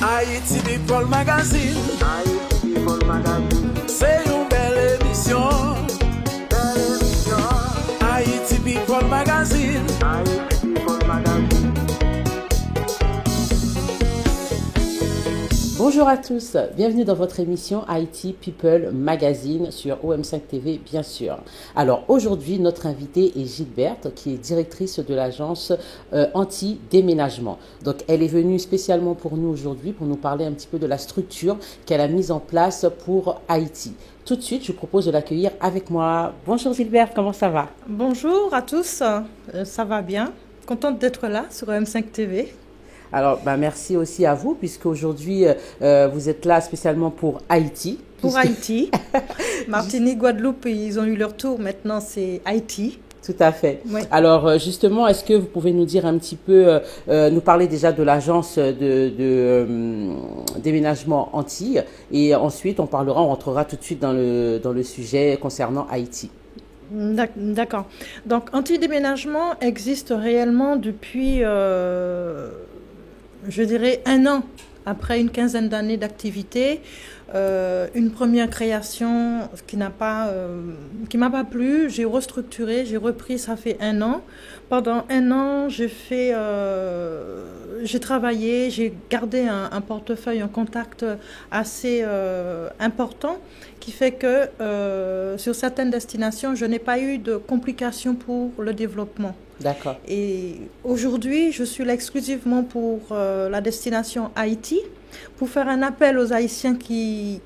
Haïti People Magazine. C'est une belle émission. Haïti People Magazine. Bonjour à tous, bienvenue dans votre émission Haïti People Magazine sur OM5 TV bien sûr. Alors aujourd'hui notre invitée est Gilberte qui est directrice de l'agence anti-déménagement. Donc elle est venue spécialement pour nous aujourd'hui pour nous parler un petit peu de la structure qu'elle a mise en place pour Haïti. Tout de suite je vous propose de l'accueillir avec moi. Bonjour Gilberte, comment ça va? Bonjour à tous, ça va bien, contente d'être là sur OM5 TV. Alors, merci aussi à vous, puisque aujourd'hui, vous êtes là spécialement pour Haïti. Pour Haïti. Martinique, Guadeloupe, ils ont eu leur tour. Maintenant, c'est Haïti. Tout à fait. Oui. Alors, justement, est-ce que vous pouvez nous dire un petit peu, nous parler déjà de l'agence de déménagement Antilles, et ensuite, on rentrera tout de suite dans le sujet concernant Haïti. D'accord. Donc, anti-déménagement existe réellement depuis... je dirais 1 an après une quinzaine d'années d'activité, une première création qui m'a pas plu, j'ai restructuré, j'ai repris, ça fait 1 an. Pendant 1 an, j'ai travaillé, j'ai gardé un portefeuille, un contact assez important qui fait que sur certaines destinations, je n'ai pas eu de complications pour le développement. D'accord. Et aujourd'hui, je suis là exclusivement pour la destination Haïti, pour faire un appel aux Haïtiens qui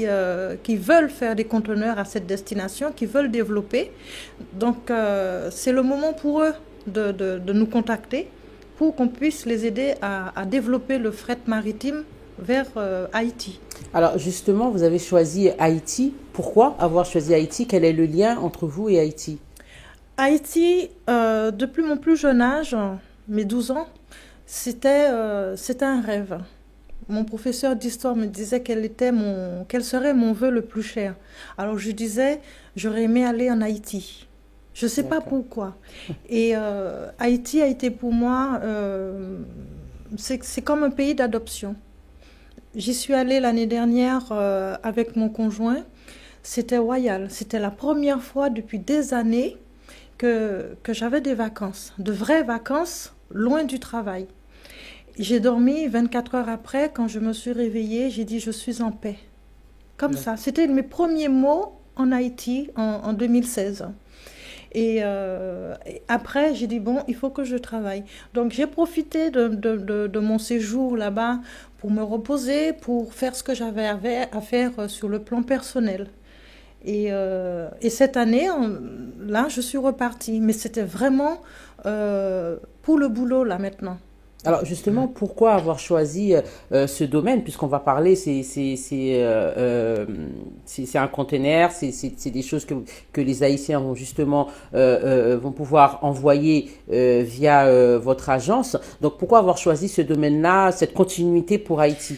veulent faire des conteneurs à cette destination, qui veulent développer. Donc, c'est le moment pour eux de nous contacter pour qu'on puisse les aider à développer le fret maritime vers Haïti. Alors, justement, vous avez choisi Haïti. Pourquoi avoir choisi Haïti? Quel est le lien entre vous et Haïti? Haïti, depuis mon plus jeune âge, mes 12 ans, c'était un rêve. Mon professeur d'histoire me disait quel serait mon vœu le plus cher. Alors je disais, j'aurais aimé aller en Haïti. Je ne sais pas pourquoi. Et Haïti a été pour moi, c'est comme un pays d'adoption. J'y suis allée l'année dernière avec mon conjoint. C'était royal. C'était la première fois depuis des années que j'avais des vacances, de vraies vacances, loin du travail. J'ai dormi 24 heures après, quand je me suis réveillée, j'ai dit « je suis en paix ». Comme ça, c'était mes premiers mots en Haïti en 2016. Et après, j'ai dit « bon, il faut que je travaille ». Donc j'ai profité de mon séjour là-bas pour me reposer, pour faire ce que j'avais à faire sur le plan personnel. Et cette année, là, je suis repartie. Mais c'était vraiment pour le boulot, là, maintenant. Alors, justement, pourquoi avoir choisi ce domaine? Puisqu'on va parler, c'est un conteneur, c'est des choses que les Haïtiens vont justement vont pouvoir envoyer via votre agence. Donc, pourquoi avoir choisi ce domaine-là, cette continuité pour Haïti?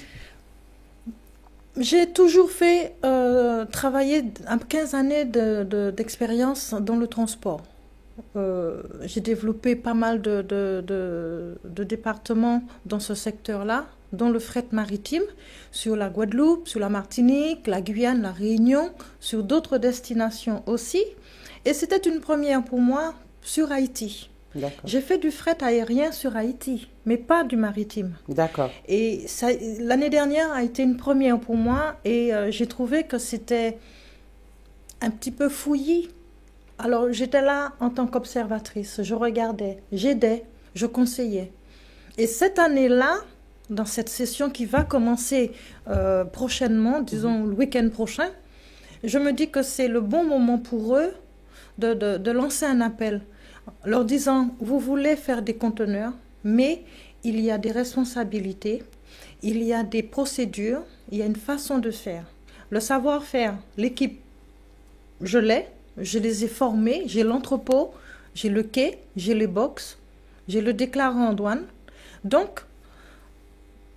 J'ai toujours fait travailler 15 années d'expérience dans le transport. J'ai développé pas mal de départements dans ce secteur-là, dans le fret maritime, sur la Guadeloupe, sur la Martinique, la Guyane, la Réunion, sur d'autres destinations aussi. Et c'était une première pour moi sur Haïti. J'ai fait du fret aérien sur Haïti, mais pas du maritime. D'accord. Et l'année dernière a été une première pour moi et j'ai trouvé que c'était un petit peu fouillis. Alors j'étais là en tant qu'observatrice, je regardais, j'aidais, je conseillais. Et cette année-là, dans cette session qui va commencer prochainement, disons le week-end prochain, je me dis que c'est le bon moment pour eux de lancer un appel, leur disant, vous voulez faire des conteneurs, mais il y a des responsabilités, il y a des procédures, il y a une façon de faire. Le savoir-faire, l'équipe, je les ai formés, j'ai l'entrepôt, j'ai le quai, j'ai les box, j'ai le déclarant en douane. Donc,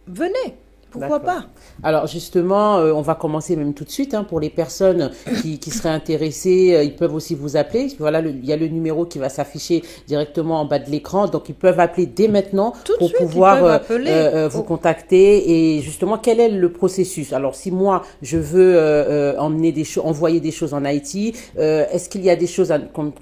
venez, Pourquoi D'accord. pas? Alors justement, on va commencer même tout de suite. Hein, pour les personnes qui seraient intéressées, ils peuvent aussi vous appeler. Voilà, il y a le numéro qui va s'afficher directement en bas de l'écran. Donc ils peuvent appeler dès maintenant Tout de pour suite, ils pouvoir peuvent appeler. vous contacter. Et justement, quel est le processus? Alors si moi, je veux envoyer des choses en Haïti, est-ce qu'il y a des choses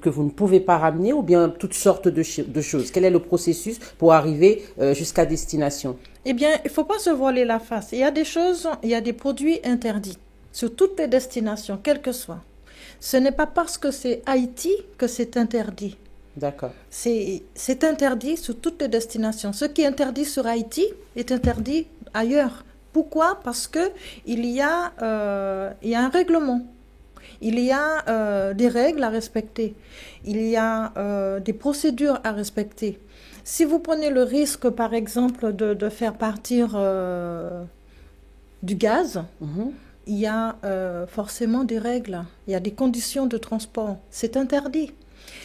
que vous ne pouvez pas ramener ou bien toutes sortes de choses? Quel est le processus pour arriver jusqu'à destination? Eh bien, il ne faut pas se voiler la face. Il y a des choses, il y a des produits interdits sur toutes les destinations, quelles que soient. Ce n'est pas parce que c'est Haïti que c'est interdit. D'accord. C'est interdit sur toutes les destinations. Ce qui est interdit sur Haïti est interdit ailleurs. Pourquoi? Parce que il y a un règlement. Il y a des règles à respecter. Il y a des procédures à respecter. Si vous prenez le risque, par exemple, de faire partir du gaz, il y a forcément des règles. Il y a des conditions de transport. C'est interdit.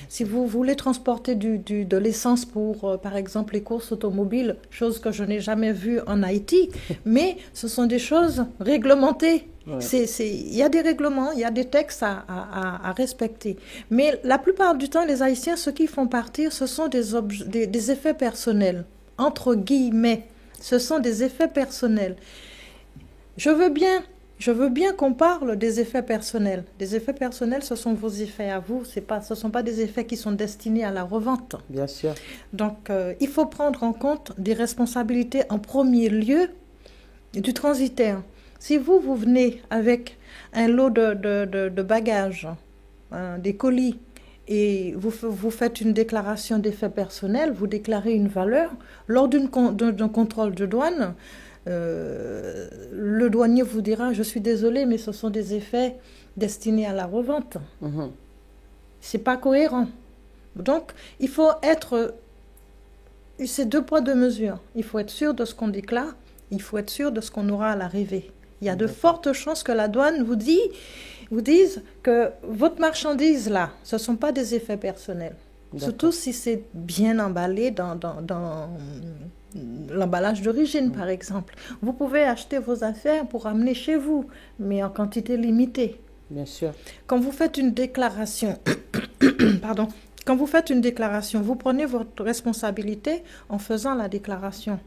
Si vous voulez transporter de l'essence pour, par exemple, les courses automobiles, chose que je n'ai jamais vue en Haïti, mais ce sont des choses réglementées. Ouais. Il y a des règlements, il y a des textes à respecter. Mais la plupart du temps, les Haïtiens, ce qu'ils font partir, ce sont des effets personnels, entre guillemets. Ce sont des effets personnels. Je veux bien qu'on parle des effets personnels. Des effets personnels, ce sont vos effets à vous. Ce ne sont pas des effets qui sont destinés à la revente. Bien sûr. Donc, il faut prendre en compte des responsabilités en premier lieu du transitaire. Si vous venez avec un lot de bagages, des colis, et vous faites une déclaration d'effets personnels, vous déclarez une valeur, lors d'un contrôle de douane, le douanier vous dira « Je suis désolé, mais ce sont des effets destinés à la revente. » C'est pas cohérent. Donc, il faut être... C'est 2 poids 2 mesures. Il faut être sûr de ce qu'on déclare, il faut être sûr de ce qu'on aura à l'arrivée. Il y a de fortes chances que la douane vous dise que votre marchandise là, ce ne sont pas des effets personnels. Surtout si c'est bien emballé dans l'emballage d'origine, par exemple. Vous pouvez acheter vos affaires pour amener chez vous, mais en quantité limitée. Bien sûr. Quand vous faites une déclaration, quand vous faites une déclaration, vous prenez votre responsabilité en faisant la déclaration.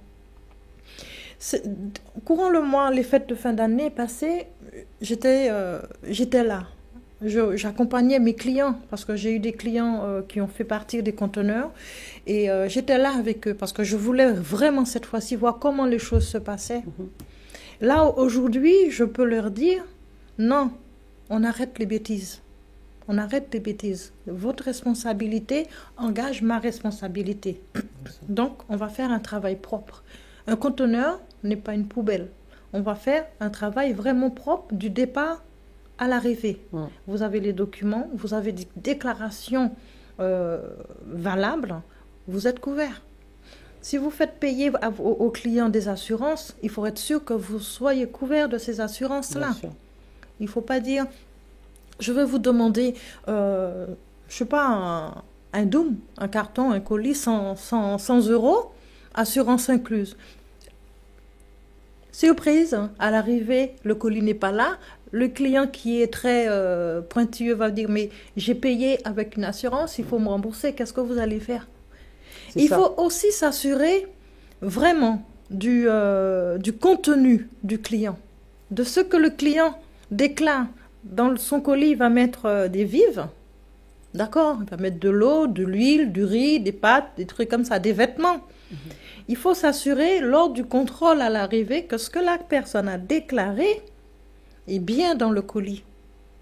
Courant le mois, les fêtes de fin d'année passées, j'étais là. J'accompagnais mes clients parce que j'ai eu des clients qui ont fait partir des conteneurs et j'étais là avec eux parce que je voulais vraiment cette fois-ci voir comment les choses se passaient. Là, aujourd'hui, je peux leur dire, non, on arrête les bêtises. On arrête les bêtises. Votre responsabilité engage ma responsabilité. Donc, on va faire un travail propre. Un conteneur n'est pas une poubelle. On va faire un travail vraiment propre du départ à l'arrivée. Vous avez les documents, vous avez des déclarations valables, vous êtes couvert. Si vous faites payer aux clients des assurances, il faut être sûr que vous soyez couvert de ces assurances-là. Il ne faut pas dire, je vais vous demander, je ne sais pas, un doom, un carton, un colis 100 €, assurance incluse. Surprise, à l'arrivée, le colis n'est pas là. Le client qui est très pointilleux va dire, mais j'ai payé avec une assurance, il faut me rembourser, qu'est-ce que vous allez faire? Il faut aussi s'assurer vraiment du contenu du client, de ce que le client déclare. Dans son colis, il va mettre des vives, d'accord? Il va mettre de l'eau, de l'huile, du riz, des pâtes, des trucs comme ça, des vêtements. Il faut s'assurer lors du contrôle à l'arrivée que ce que la personne a déclaré est bien dans le colis.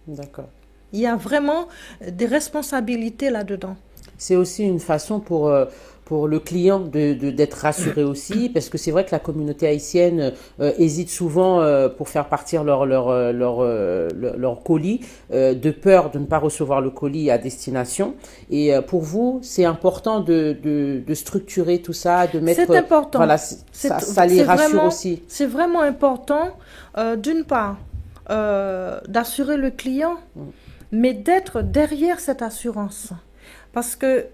D'accord. Il y a vraiment des responsabilités là-dedans. C'est aussi une façon pour le client d'être rassuré aussi, parce que c'est vrai que la communauté haïtienne hésite souvent pour faire partir leur colis, de peur de ne pas recevoir le colis à destination. Et pour vous, c'est important de structurer tout ça, de mettre... C'est important. Voilà, ça les rassure aussi. C'est vraiment important, d'une part, d'assurer le client, mais d'être derrière cette assurance. Parce que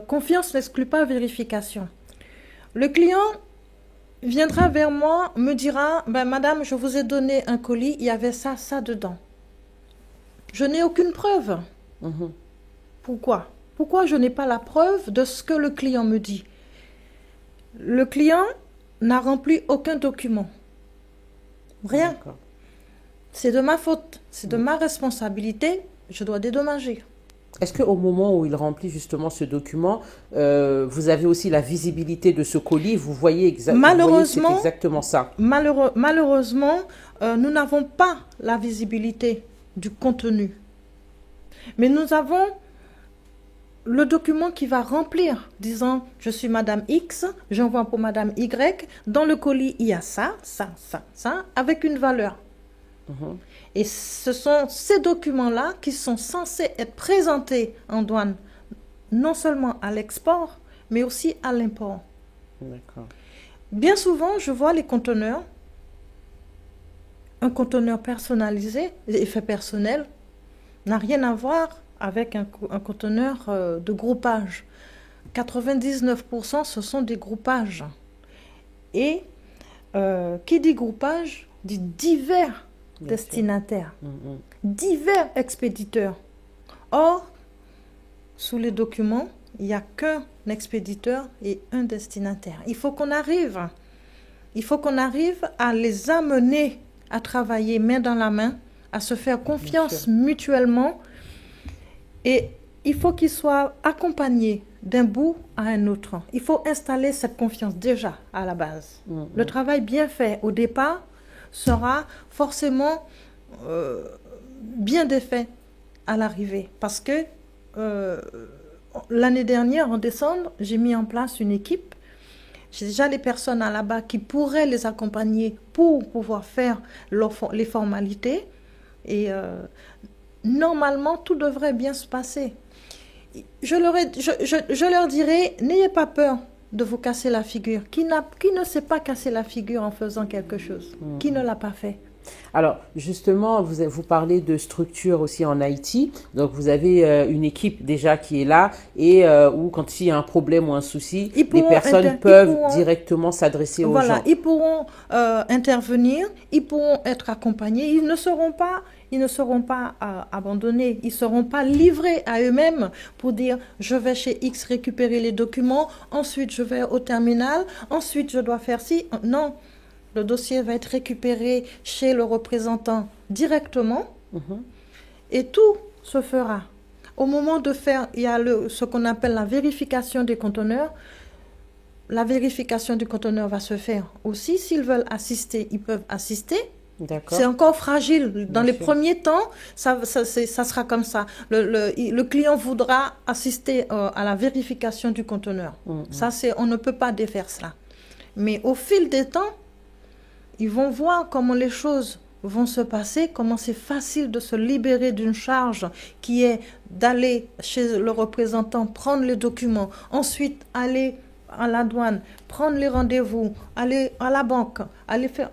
confiance n'exclut pas vérification. Le client viendra vers moi, me dira, ben, madame, je vous ai donné un colis, il y avait ça, ça dedans. Je n'ai aucune preuve. Mhm. Pourquoi? Pourquoi je n'ai pas la preuve de ce que le client me dit? Le client n'a rempli aucun document. Rien. D'accord. C'est de ma faute. C'est de ma responsabilité. Je dois dédommager. Est-ce qu'au moment où il remplit justement ce document, vous avez aussi la visibilité de ce colis? Vous voyez, vous voyez que c'est exactement ça? Malheureusement, nous n'avons pas la visibilité du contenu. Mais nous avons le document qui va remplir, disant je suis Madame X, j'envoie pour Madame Y, dans le colis il y a ça, ça, ça, ça, avec une valeur. Et ce sont ces documents-là qui sont censés être présentés en douane, non seulement à l'export, mais aussi à l'import. D'accord. Bien souvent, je vois les conteneurs, un conteneur personnalisé, effet personnel, n'a rien à voir avec un conteneur de groupage. 99%, ce sont des groupages. Et qui dit groupage, dit divers destinataires, divers expéditeurs. Or, sous les documents, il n'y a qu'un expéditeur et un destinataire. Il faut qu'on arrive à les amener à travailler main dans la main, à se faire confiance mutuellement. Et il faut qu'ils soient accompagnés d'un bout à un autre. Il faut installer cette confiance déjà à la base. Le travail bien fait au départ sera forcément bien défait à l'arrivée. Parce que l'année dernière, en décembre, j'ai mis en place une équipe. J'ai déjà des personnes là-bas qui pourraient les accompagner pour pouvoir faire les formalités. Et normalement, tout devrait bien se passer. Je leur dirais, n'ayez pas peur de vous casser la figure. Qui ne s'est pas cassé la figure en faisant quelque chose? Qui ne l'a pas fait? Alors, justement, vous parlez de structure aussi en Haïti. Donc, vous avez une équipe déjà qui est là et où, quand il y a un problème ou un souci, les personnes peuvent directement s'adresser aux gens. Voilà, ils pourront intervenir, ils pourront être accompagnés. Ils ne seront pas abandonnés. Ils ne seront pas livrés à eux-mêmes pour dire « je vais chez X récupérer les documents, ensuite je vais au terminal, ensuite je dois faire ci ». Non. Le dossier va être récupéré chez le représentant directement et tout se fera. Au moment de faire, il y a ce qu'on appelle la vérification des conteneurs. La vérification du conteneur va se faire aussi. S'ils veulent assister, ils peuvent assister. C'est encore fragile. Dans les premiers temps, ça sera comme ça. Le client voudra assister à la vérification du conteneur. On ne peut pas défaire cela. Mais au fil des temps, ils vont voir comment les choses vont se passer, comment c'est facile de se libérer d'une charge qui est d'aller chez le représentant, prendre les documents, ensuite aller à la douane, prendre les rendez-vous, aller à la banque, aller faire...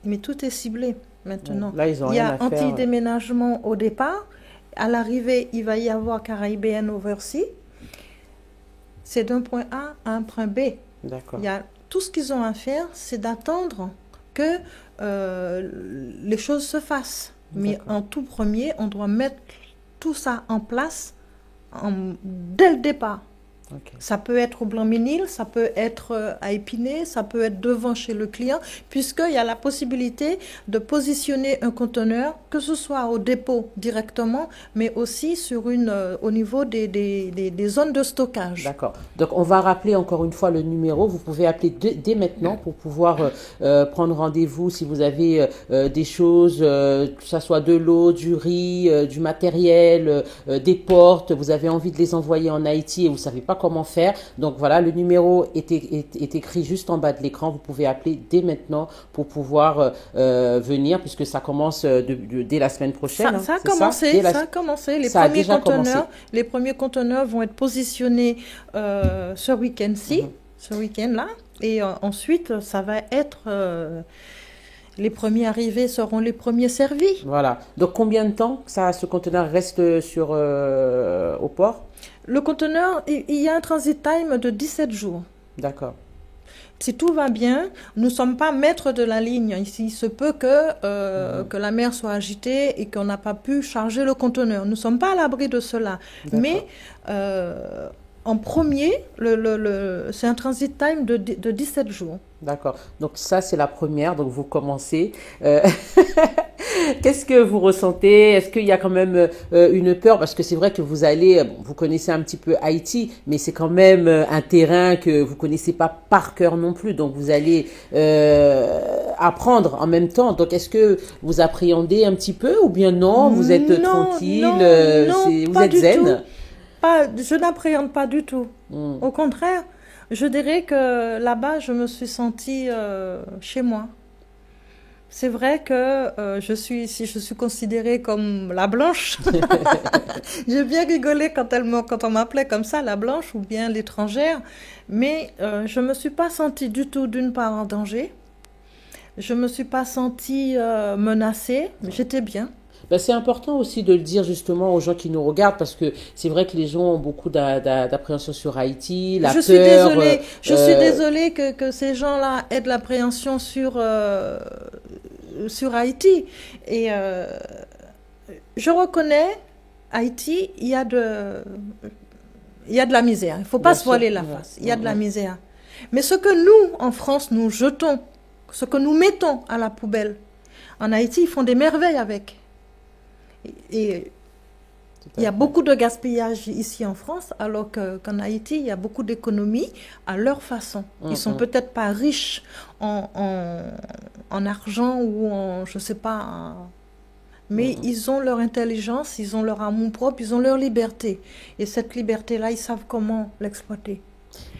Mais tout est ciblé maintenant. Là, ils ont il y rien a à faire, anti-déménagement au départ. À l'arrivée, il va y avoir Caribbean Overseas. C'est d'un point A à un point B. D'accord. Tout ce qu'ils ont à faire, c'est d'attendre que les choses se fassent. Mais en tout premier, on doit mettre tout ça en place dès le départ. Ça peut être au Blanc-Ménil, ça peut être à Épinay, ça peut être devant chez le client, puisqu'il y a la possibilité de positionner un conteneur, que ce soit au dépôt directement, mais aussi au niveau des zones de stockage. D'accord. Donc, on va rappeler encore une fois le numéro. Vous pouvez appeler dès maintenant pour pouvoir prendre rendez-vous si vous avez des choses, que ce soit de l'eau, du riz, du matériel, des portes. Vous avez envie de les envoyer en Haïti et vous ne savez pas comment faire. Donc voilà, le numéro est écrit juste en bas de l'écran. Vous pouvez appeler dès maintenant pour pouvoir venir, puisque ça commence dès la semaine prochaine. Ça a commencé. Les premiers conteneurs vont être positionnés ce week-end-ci, ce week-end-là. Et ensuite, ça va être... les premiers arrivés seront les premiers servis. Voilà. Donc, combien de temps ce conteneur reste au port? Le conteneur, il y a un transit time de 17 jours. D'accord. Si tout va bien, nous ne sommes pas maîtres de la ligne. Ici, il se peut que la mer soit agitée et qu'on n'a pas pu charger le conteneur. Nous ne sommes pas à l'abri de cela. D'accord. Mais en premier, c'est un transit time de 17 jours. D'accord. Donc ça, c'est la première. Donc vous commencez. Qu'est-ce que vous ressentez? Est-ce qu'il y a quand même une peur? Parce que c'est vrai que vous allez, bon, vous connaissez un petit peu Haïti, mais c'est quand même un terrain que vous connaissez pas par cœur non plus. Donc vous allez apprendre en même temps. Donc est-ce que vous appréhendez un petit peu ou bien non? Vous êtes Non, tranquille, non, vous pas êtes du zen? tout. Je n'appréhende pas du tout. Au contraire, je dirais que là-bas, je me suis sentie chez moi. C'est vrai que je suis considérée comme la blanche. J'ai bien rigolé quand on m'appelait comme ça, la blanche ou bien l'étrangère. Mais je ne me suis pas sentie du tout, d'une part, en danger. Je ne me suis pas sentie menacée. J'étais bien. Ben, c'est important aussi de le dire justement aux gens qui nous regardent parce que c'est vrai que les gens ont beaucoup d'appréhension sur Haïti, la Je suis peur. désolée, suis désolée que ces gens-là aient de l'appréhension sur Haïti. Et je reconnais, Haïti, il y a de la misère. Il ne faut pas Bien se voiler sûr. la face. Il y a de la misère. Mais ce que nous, en France, nous jetons, ce que nous mettons à la poubelle, en Haïti, ils font des merveilles avec. Et il y a beaucoup de gaspillage ici en France, alors qu'en Haïti, il y a beaucoup d'économies à leur façon. Ils ne sont peut-être pas riches en argent ou en, je ne sais pas, mais ils ont leur intelligence, ils ont leur amour propre, ils ont leur liberté. Et cette liberté-là, ils savent comment l'exploiter.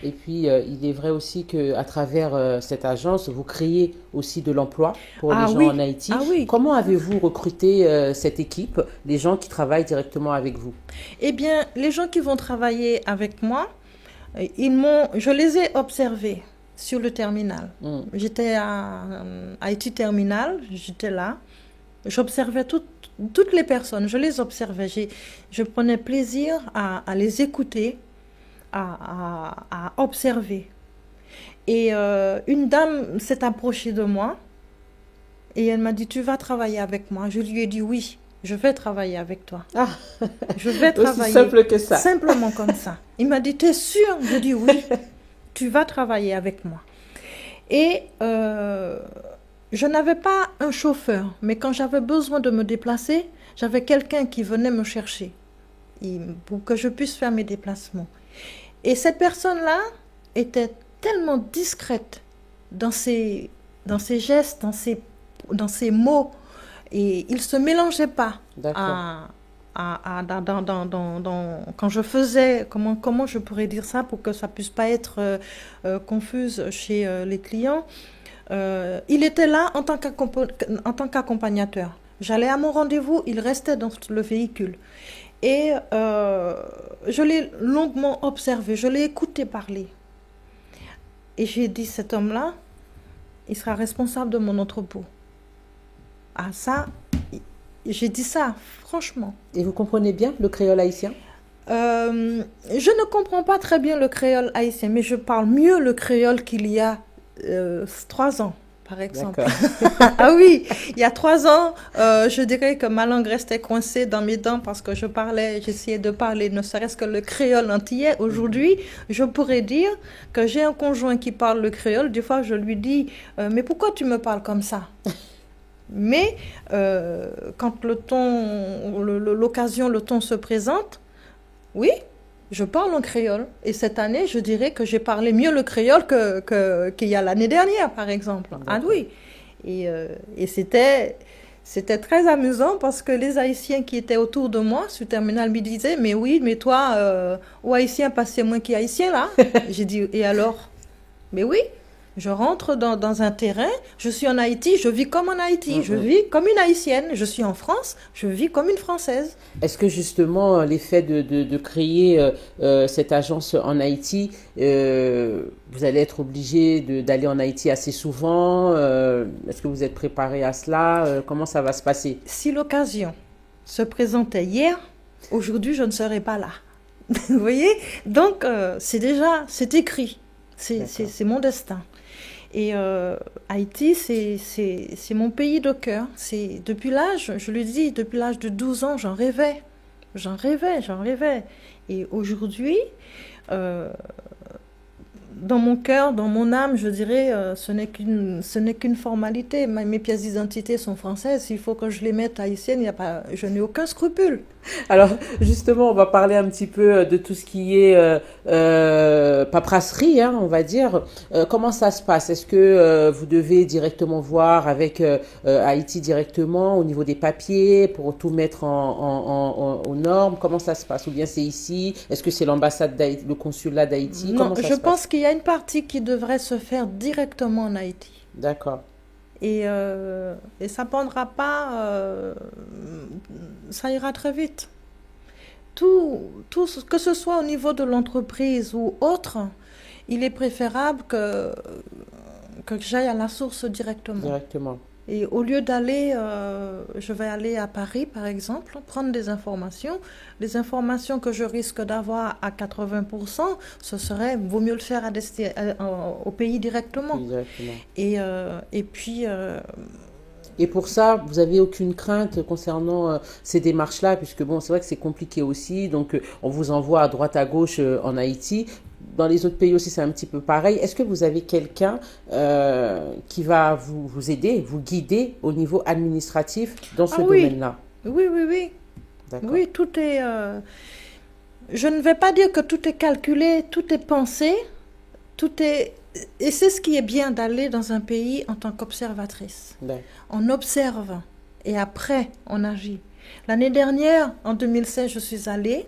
Et puis, il est vrai aussi qu'à travers cette agence, vous créez aussi de l'emploi pour les gens en Haïti. Ah oui. Comment avez-vous recruté cette équipe, les gens qui travaillent directement avec vous? Eh bien, les gens qui vont travailler avec moi, je les ai observés sur le terminal. J'étais à Haïti Terminal, j'étais là. J'observais toutes les personnes, je les observais. Je prenais plaisir à les écouter, à observer. Et une dame s'est approchée de moi et elle m'a dit, tu vas travailler avec moi? Je lui ai dit oui, je vais travailler avec toi. Ah, je vais travailler. aussi simple que ça. Simplement comme ça. Il m'a dit, t'es sûr? Je dis oui, tu vas travailler avec moi. Et je n'avais pas un chauffeur, mais quand j'avais besoin de me déplacer, j'avais quelqu'un qui venait me chercher pour que je puisse faire mes déplacements. Et cette personne-là était tellement discrète dans ses gestes, dans ses mots, et il ne se mélangeait pas quand je faisais, comment je pourrais dire ça pour que ça ne puisse pas être confuse chez les clients. Il était là en tant qu'accompagnateur. J'allais à mon rendez-vous, il restait dans le véhicule. Et je l'ai longuement observé, je l'ai écouté parler. Et j'ai dit, cet homme-là, il sera responsable de mon entrepôt. Ah ça, j'ai dit ça, franchement. Et vous comprenez bien le créole haïtien? Je ne comprends pas très bien le créole haïtien, mais je parle mieux le créole qu'il y a 3 ans. Par exemple. Ah oui, il y a 3 ans, je dirais que ma langue restait coincée dans mes dents parce que j'essayais de parler ne serait-ce que le créole antillais. Aujourd'hui, je pourrais dire que j'ai un conjoint qui parle le créole. Des fois, je lui dis, mais pourquoi tu me parles comme ça? Mais quand l'occasion, le ton se présente, oui, je parle en créole. Et cette année, je dirais que j'ai parlé mieux le créole qu'il y a l'année dernière, par exemple. Ah oui. Et c'était très amusant parce que les Haïtiens qui étaient autour de moi sur le terminal me disaient, mais oui, mais toi, aux Haïtiens, passez moins qu'Haïtiens là. J'ai dit, et alors? Mais oui. Je rentre dans un terrain, je suis en Haïti, je vis comme en Haïti, je vis comme une Haïtienne, je suis en France, je vis comme une Française. Est-ce que justement l'effet de créer cette agence en Haïti, vous allez être obligé d'aller en Haïti assez souvent? Est-ce que vous êtes préparé à cela? Comment ça va se passer? Si l'occasion se présentait hier, aujourd'hui je ne serais pas là. Vous voyez? Donc c'est écrit. C'est mon destin. Et Haïti, c'est mon pays de cœur. Depuis l'âge, je le dis, depuis l'âge de 12 ans, j'en rêvais. J'en rêvais. Et aujourd'hui, dans mon cœur, dans mon âme, je dirais, ce n'est qu'une formalité. Mes pièces d'identité sont françaises. Il faut que je les mette haïtiennes. Je n'ai aucun scrupule. Alors, justement, on va parler un petit peu de tout ce qui est paperasserie, hein, on va dire. Comment ça se passe? Est-ce que vous devez directement voir avec Haïti directement au niveau des papiers pour tout mettre aux normes? Comment ça se passe? Ou bien c'est ici? Est-ce que c'est l'ambassade d'Haïti, le consulat d'Haïti? Non, Comment ça se passe? je pense qu'il y a une partie qui devrait se faire directement en Haïti. D'accord. Et ça ne prendra pas, ça ira très vite. Tout, que ce soit au niveau de l'entreprise ou autre, il est préférable que j'aille à la source directement. Directement. Et au lieu d'aller, je vais aller à Paris, par exemple, prendre des informations. Les informations que je risque d'avoir à 80%, vaut mieux le faire au pays directement. Directement. Et puis... Et pour ça, vous n'avez aucune crainte concernant ces démarches-là, puisque bon, c'est vrai que c'est compliqué aussi, donc on vous envoie à droite à gauche en Haïti. Dans les autres pays aussi, c'est un petit peu pareil. Est-ce que vous avez quelqu'un qui va vous aider, vous guider au niveau administratif dans ce domaine-là? Oui. D'accord. Oui, tout est... Je ne vais pas dire que tout est calculé, tout est pensé, tout est... Et c'est ce qui est bien d'aller dans un pays en tant qu'observatrice. D'accord. On observe et après, on agit. L'année dernière, en 2016, je suis allée.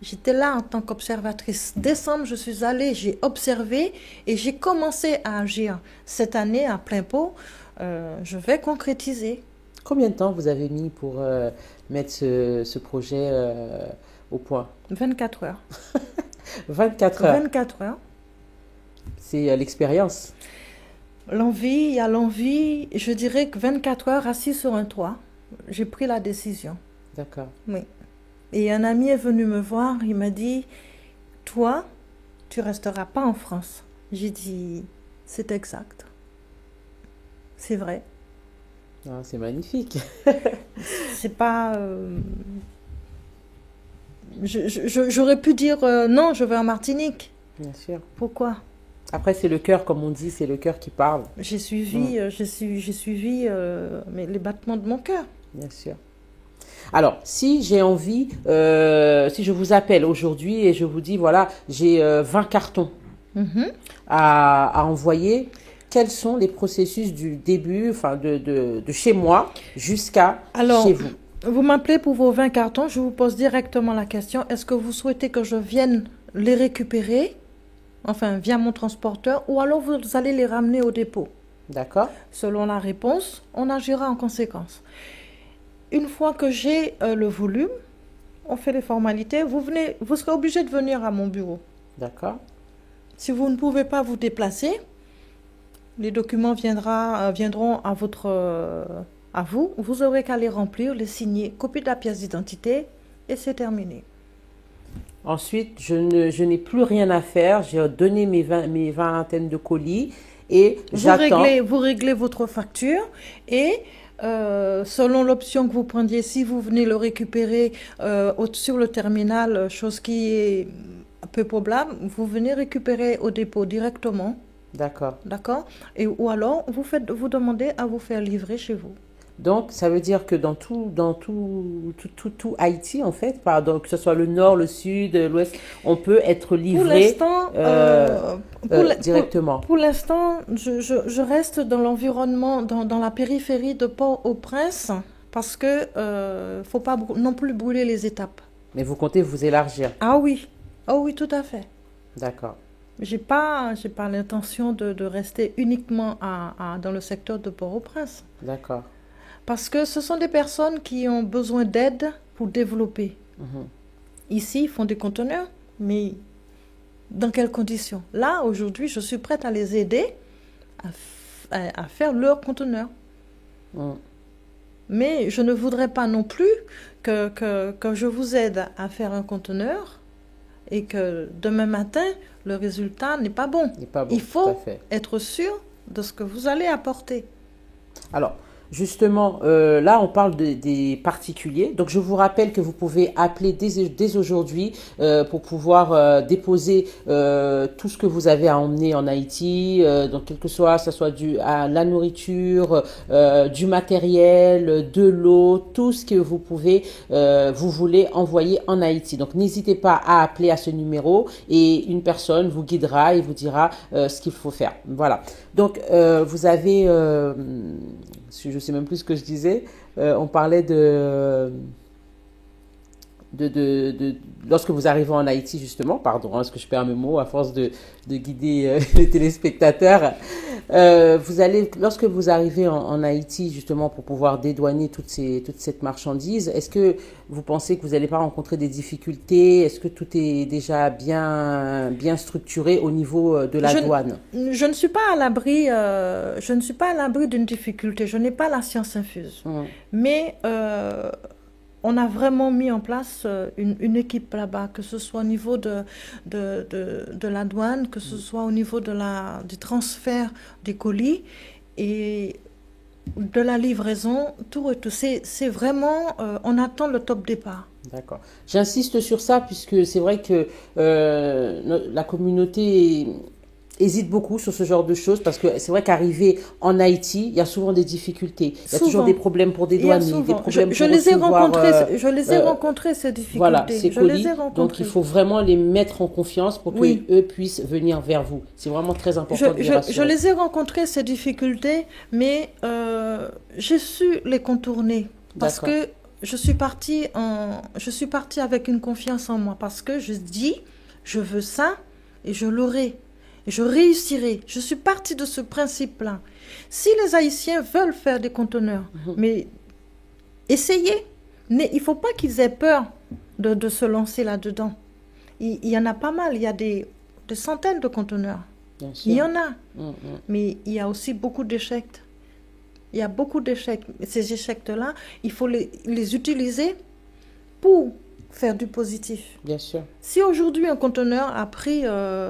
J'étais là en tant qu'observatrice. Décembre, je suis allée, j'ai observé et j'ai commencé à agir. Cette année, à plein pot, je vais concrétiser. Combien de temps vous avez mis pour mettre ce projet au point? 24 heures. 24 heures. 24 heures. C'est l'expérience. L'envie, il y a l'envie. Je dirais que 24 heures assis sur un toit, j'ai pris la décision. D'accord. Oui. Et un ami est venu me voir, il m'a dit, toi, tu resteras pas en France. J'ai dit, c'est exact. C'est vrai. Ah, c'est magnifique. C'est pas... J'aurais pu dire, non, je vais en Martinique. Bien sûr. Pourquoi? Après, c'est le cœur, comme on dit, c'est le cœur qui parle. J'ai suivi, les battements de mon cœur. Bien sûr. Alors, si j'ai envie, si je vous appelle aujourd'hui et je vous dis, voilà, j'ai 20 cartons à envoyer, quels sont les processus du début, enfin de chez moi jusqu'à chez vous? Vous m'appelez pour vos 20 cartons, je vous pose directement la question, est-ce que vous souhaitez que je vienne les récupérer, enfin via mon transporteur, ou alors vous allez les ramener au dépôt? D'accord. Selon la réponse, on agira en conséquence. Une fois que j'ai le volume, on fait les formalités. Vous serez obligé de venir à mon bureau. D'accord. Si vous ne pouvez pas vous déplacer, les documents viendront à vous. Vous aurez qu'à les remplir, les signer, copie de la pièce d'identité et c'est terminé. Ensuite, je n'ai plus rien à faire. J'ai donné mes vingtaines de colis et j'attends. Vous réglez votre facture et... selon l'option que vous preniez, si vous venez le récupérer sur le terminal, chose qui est peu probable, vous venez récupérer au dépôt directement. D'accord. D'accord. Ou alors, vous demandez à vous faire livrer chez vous. Donc, ça veut dire que dans tout Haïti, en fait, que ce soit le nord, le sud, l'ouest, on peut être livré directement. Pour l'instant, je reste dans l'environnement, dans la périphérie de Port-au-Prince, parce que faut pas non plus brûler les étapes. Mais vous comptez vous élargir? Ah oui, tout à fait. D'accord. J'ai pas l'intention de rester uniquement dans le secteur de Port-au-Prince. D'accord. Parce que ce sont des personnes qui ont besoin d'aide pour développer. Ici, ils font des conteneurs, mais dans quelles conditions? Là, aujourd'hui, je suis prête à les aider à faire leurs conteneurs. Mais je ne voudrais pas non plus que je vous aide à faire un conteneur et que demain matin, le résultat n'est pas bon. N'est pas bon, Il tout faut à fait. être sûr de ce que vous allez apporter. Alors, justement, là, on parle des particuliers. Donc, je vous rappelle que vous pouvez appeler dès aujourd'hui pour pouvoir déposer tout ce que vous avez à emmener en Haïti. Donc, quel que soit, ça soit à la nourriture, du matériel, de l'eau, tout ce que vous voulez envoyer en Haïti. Donc, n'hésitez pas à appeler à ce numéro et une personne vous guidera et vous dira ce qu'il faut faire. Voilà. Donc, vous avez... je ne sais même plus ce que je disais, on parlait lorsque vous arrivez en Haïti, justement, pardon, est-ce que je perds mes mots à force de guider les téléspectateurs, lorsque vous arrivez en Haïti, justement, pour pouvoir dédouaner toute cette marchandise, est-ce que vous pensez que vous n'allez pas rencontrer des difficultés? Est-ce que tout est déjà bien structuré au niveau de la douane? Je ne suis pas à l'abri, d'une difficulté. Je n'ai pas la science infuse. Mais on a vraiment mis en place une équipe là-bas, que ce soit au niveau de la douane, que ce soit au niveau du transfert des colis et de la livraison, tout et tout. C'est vraiment, on attend le top départ. D'accord. J'insiste sur ça puisque c'est vrai que la communauté hésite beaucoup sur ce genre de choses parce que c'est vrai qu'arriver en Haïti, il y a souvent des difficultés. Il y a toujours des problèmes pour des douaniers, des problèmes pour recevoir... Je les ai rencontrés, ces difficultés. Voilà, ces colis. Donc, il faut vraiment les mettre en confiance pour qu'eux puissent venir vers vous. C'est vraiment très important de les rassurer. Je les ai rencontrés, ces difficultés, mais j'ai su les contourner parce que je suis partie avec une confiance en moi parce que je dis, je veux ça et je l'aurai. Je réussirai. Je suis partie de ce principe-là. Si les Haïtiens veulent faire des conteneurs, mais essayez. Il ne faut pas qu'ils aient peur de se lancer là-dedans. Il y en a pas mal. Il y a des centaines de conteneurs. Il y en a. Mais il y a aussi beaucoup d'échecs. Il y a beaucoup d'échecs. Ces échecs-là, il faut les utiliser pour faire du positif. Bien sûr. Si aujourd'hui un conteneur a pris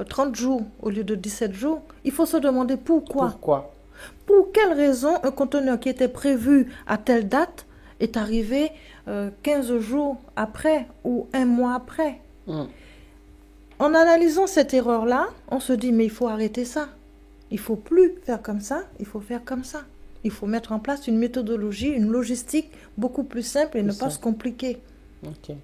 30 jours au lieu de 17 jours, il faut se demander pourquoi. Pour quelle raison un conteneur qui était prévu à telle date est arrivé 15 jours après ou un mois après. En analysant cette erreur-là, on se dit mais il faut arrêter ça. Il ne faut plus faire comme ça, il faut faire comme ça. Il faut mettre en place une méthodologie, une logistique beaucoup plus simple et ne pas se compliquer. Ok.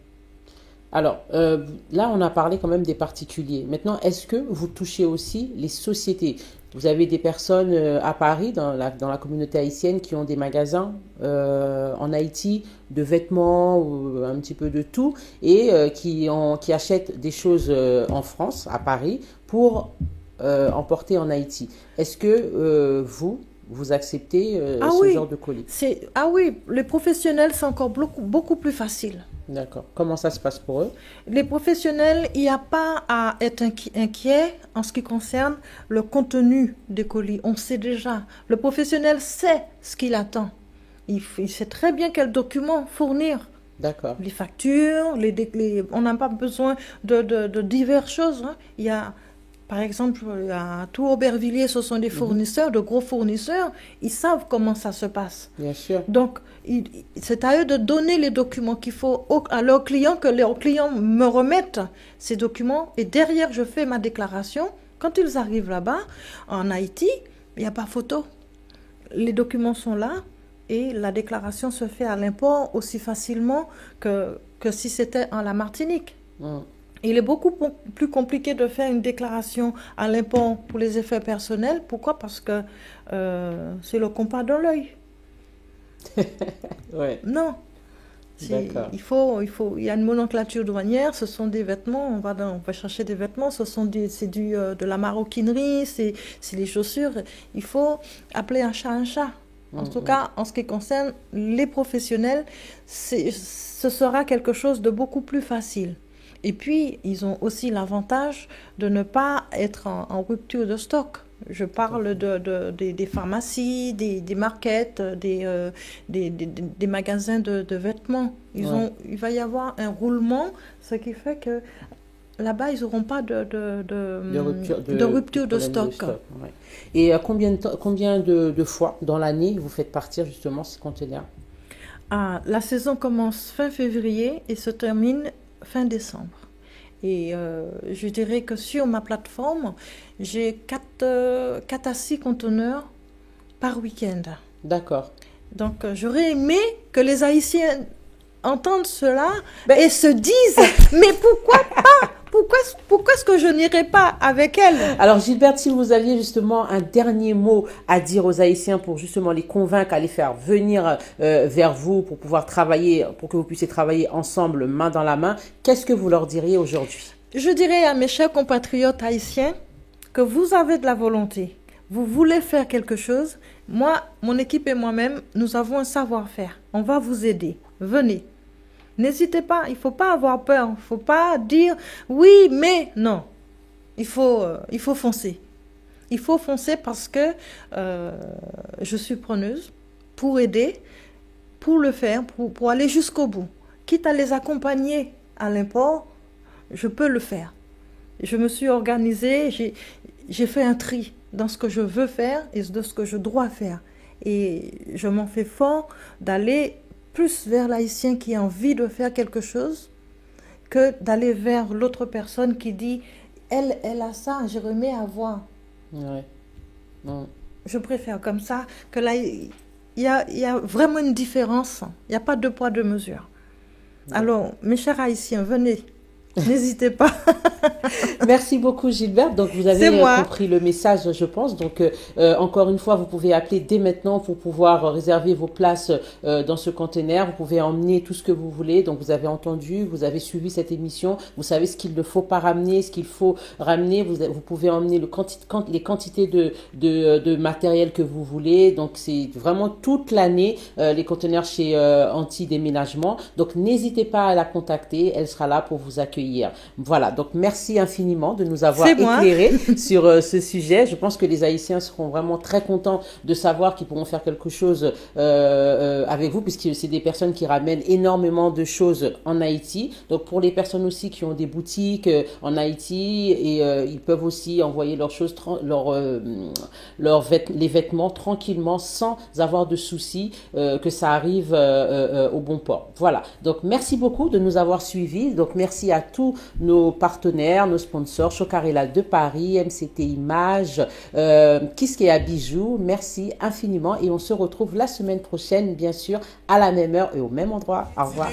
Alors, là, on a parlé quand même des particuliers. Maintenant, est-ce que vous touchez aussi les sociétés? Vous avez des personnes à Paris, dans la communauté haïtienne, qui ont des magasins en Haïti, de vêtements, ou un petit peu de tout, et qui achètent des choses en France, à Paris, pour emporter en Haïti. Est-ce que vous acceptez ce genre de colis? Ah oui, les professionnels, c'est encore beaucoup plus facile. D'accord. Comment ça se passe pour eux? Les professionnels, il n'y a pas à être inquiet en ce qui concerne le contenu des colis. On sait déjà. Le professionnel sait ce qu'il attend. Il sait très bien quels documents fournir. D'accord. Les factures, on n'a pas besoin de diverses choses. Il y a... Par exemple, à tout Aubervilliers, ce sont des fournisseurs, de gros fournisseurs. Ils savent comment ça se passe. Bien sûr. Donc, c'est à eux de donner les documents qu'il faut à leurs clients, que leurs clients me remettent ces documents. Et derrière, je fais ma déclaration. Quand ils arrivent là-bas, en Haïti, il n'y a pas photo. Les documents sont là et la déclaration se fait à l'import aussi facilement que si c'était en la Martinique. Il est beaucoup plus compliqué de faire une déclaration à l'impôt pour les effets personnels. Pourquoi? Parce que c'est le compas dans l'œil. Non. Il y a une nomenclature douanière, ce sont des vêtements, on va chercher des vêtements, c'est de la maroquinerie, c'est les chaussures. Il faut appeler un chat un chat. En tout cas, en ce qui concerne les professionnels, ce sera quelque chose de beaucoup plus facile. Et puis, ils ont aussi l'avantage de ne pas être en rupture de stock. Je parle des pharmacies, des markets, des magasins de vêtements. Il va y avoir un roulement, ce qui fait que là-bas, ils n'auront pas de rupture de problème stock. Ouais. Et combien de fois dans l'année vous faites partir justement ces conteneurs? La saison commence fin février et se termine fin décembre. Et je dirais que sur ma plateforme, j'ai 4 à 6 conteneurs par week-end. D'accord. Donc, j'aurais aimé que les Haïtiens entendent cela et se disent, mais pourquoi pas? Pourquoi est-ce que je n'irai pas avec elle? Alors Gilberte, si vous aviez justement un dernier mot à dire aux Haïtiens pour justement les convaincre à les faire venir vers vous pour pouvoir travailler, pour que vous puissiez travailler ensemble, main dans la main, qu'est-ce que vous leur diriez aujourd'hui? Je dirais à mes chers compatriotes haïtiens que vous avez de la volonté. Vous voulez faire quelque chose. Moi, mon équipe et moi-même, nous avons un savoir-faire. On va vous aider. Venez. N'hésitez pas, il ne faut pas avoir peur, il ne faut pas dire oui, mais non. Il faut foncer. Il faut foncer parce que je suis preneuse pour aider, pour le faire, pour aller jusqu'au bout. Quitte à les accompagner à l'import, je peux le faire. Je me suis organisée, j'ai fait un tri dans ce que je veux faire et de ce que je dois faire. Et je m'en fais fort d'aller plus vers l'haïtien qui a envie de faire quelque chose que d'aller vers l'autre personne qui dit elle a ça, j'aimerais avoir. Ouais. Non. Je préfère comme ça que là il y a vraiment une différence. Il n'y a pas de poids deux mesures. Ouais. Alors mes chers haïtiens, venez. N'hésitez pas. Merci beaucoup Gilberte. Donc vous avez compris le message, je pense. Donc encore une fois, vous pouvez appeler dès maintenant pour pouvoir réserver vos places dans ce conteneur. Vous pouvez emmener tout ce que vous voulez. Donc vous avez entendu, vous avez suivi cette émission. Vous savez ce qu'il ne faut pas ramener, ce qu'il faut ramener. Vous pouvez emmener les quantités de matériel que vous voulez. Donc c'est vraiment toute l'année les conteneurs chez Anti-Déménagement. Donc n'hésitez pas à la contacter. Elle sera là pour vous accueillir. Voilà, donc merci infiniment de nous avoir éclairés sur ce sujet. Je pense que les Haïtiens seront vraiment très contents de savoir qu'ils pourront faire quelque chose avec vous, puisque c'est des personnes qui ramènent énormément de choses en Haïti. Donc pour les personnes aussi qui ont des boutiques en Haïti, et ils peuvent aussi envoyer leurs choses, les vêtements tranquillement, sans avoir de soucis que ça arrive au bon port. Voilà, donc merci beaucoup de nous avoir suivis. Donc merci à tous nos partenaires, nos sponsors, Chocarella de Paris, MCT Images, Kiskea Bijoux. Merci infiniment et on se retrouve la semaine prochaine, bien sûr, à la même heure et au même endroit. Au revoir.